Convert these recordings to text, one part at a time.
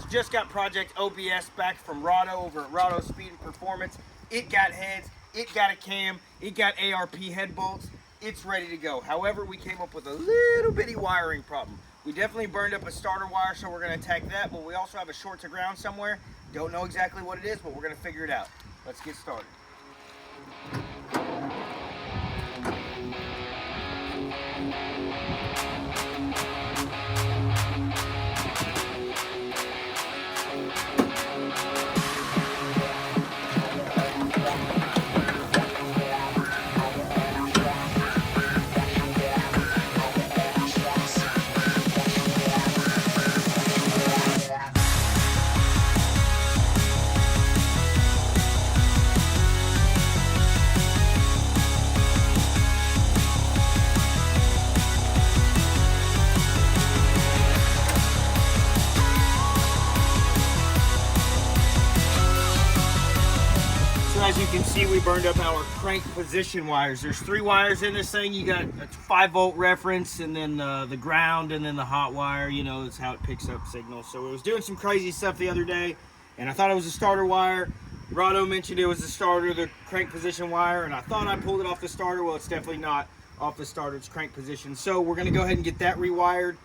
just got Project OBS back from Rado over at Rado Speed and Performance. It got heads, it got a cam, it got ARP head bolts. It's ready to go. However, we came up with a little bitty wiring problem. We definitely burned up a starter wire, so we're going to attack that, but we also have a short to ground somewhere. Don't know exactly what it is, but we're going to figure it out. Let's get started. As you can see, we burned up our crank position wires. There's 3 wires in this thing. You got a 5-volt reference, and then the ground, and then the hot wire. You know, it's how it picks up signals. So it was doing some crazy stuff the other day, and I thought it was a starter wire. Rado mentioned it was the starter, the crank position wire, and I thought I pulled it off the starter. Well, it's definitely not off the starter. It's crank position. So we're going to go ahead and get that rewired.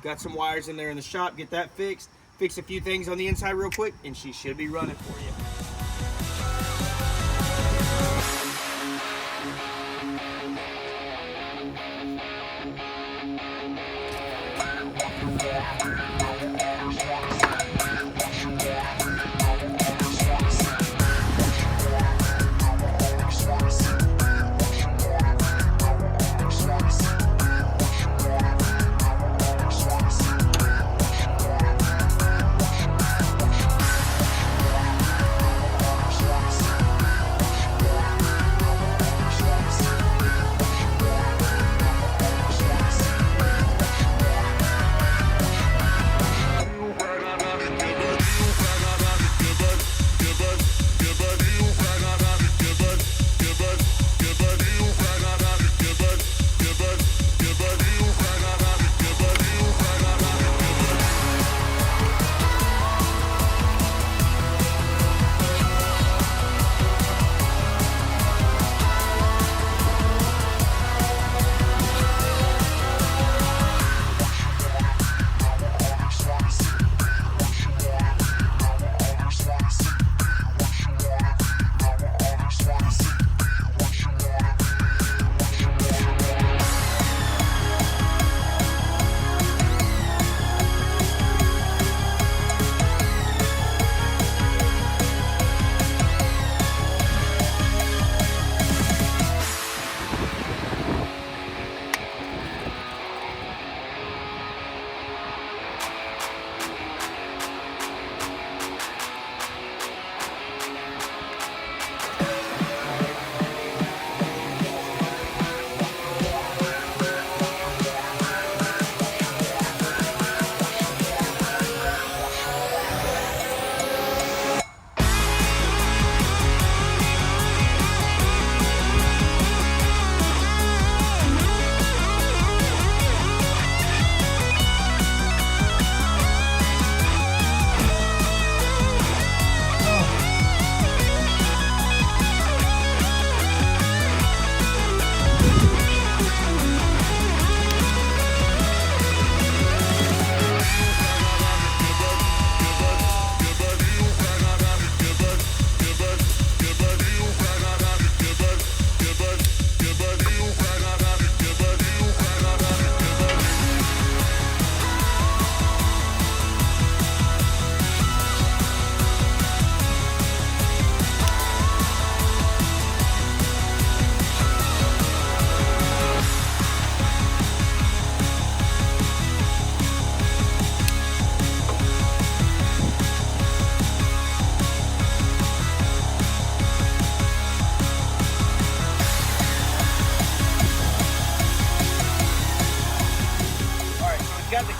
Got some wires in there in the shop. Get that fixed. Fix a few things on the inside real quick, and she should be running for you.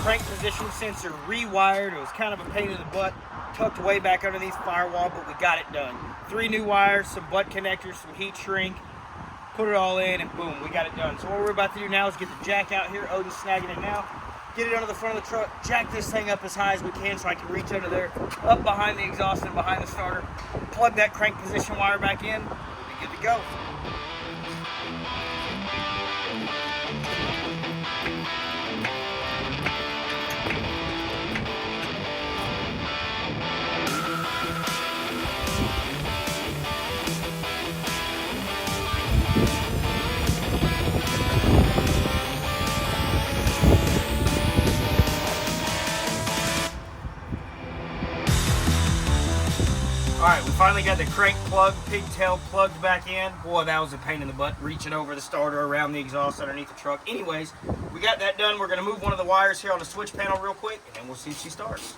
crank position sensor rewired. It was kind of a pain in the butt, tucked way back underneath firewall, but we got it done. 3 new wires, some butt connectors, some heat shrink, put it all in, and boom, we got it done. So what we're about to do now is get the jack out here. Odin's snagging it now. get it under the front of the truck, jack this thing up as high as we can so I can reach under there, up behind the exhaust and behind the starter, plug that crank position wire back in, we'll be good to go. Alright, we finally got the crank plug, pigtail plugged back in. Boy, that was a pain in the butt, reaching over the starter around the exhaust underneath the truck. Anyways, we got that done. We're going to move one of the wires here on the switch panel real quick, and then we'll see if she starts.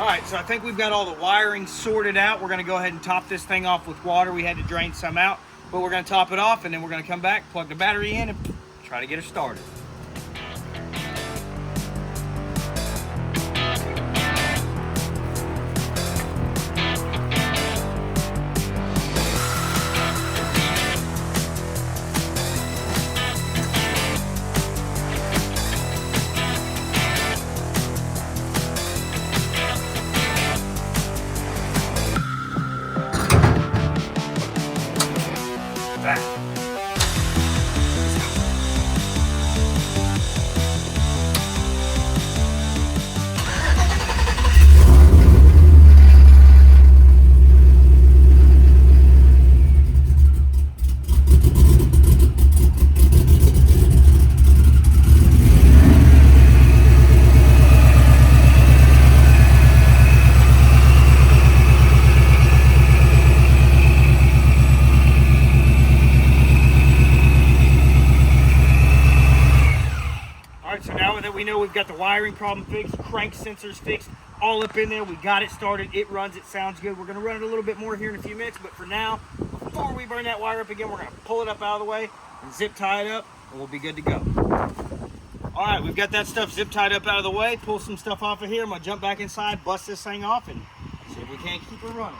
Alright, so I think we've got all the wiring sorted out. We're going to go ahead and top this thing off with water. We had to drain some out, but we're going to top it off, and then we're going to come back, plug the battery in, and try to get her started. We know we've got the wiring problem fixed, crank sensors fixed, all up in there. We got it started, it runs, it sounds good. We're gonna run it a little bit more here in a few minutes, but for now, before we burn that wire up again, we're gonna pull it up out of the way and zip tie it up, and we'll be good to go. All right, we've got that stuff zip tied up out of the way, pull some stuff off of here. I'm gonna jump back inside, bust this thing off, and see if we can't keep her running.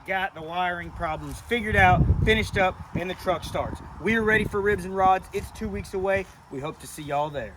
Got the wiring problems figured out, finished up, and the truck starts. We are ready for ribs and rods. It's 2 weeks away. We hope to see y'all there.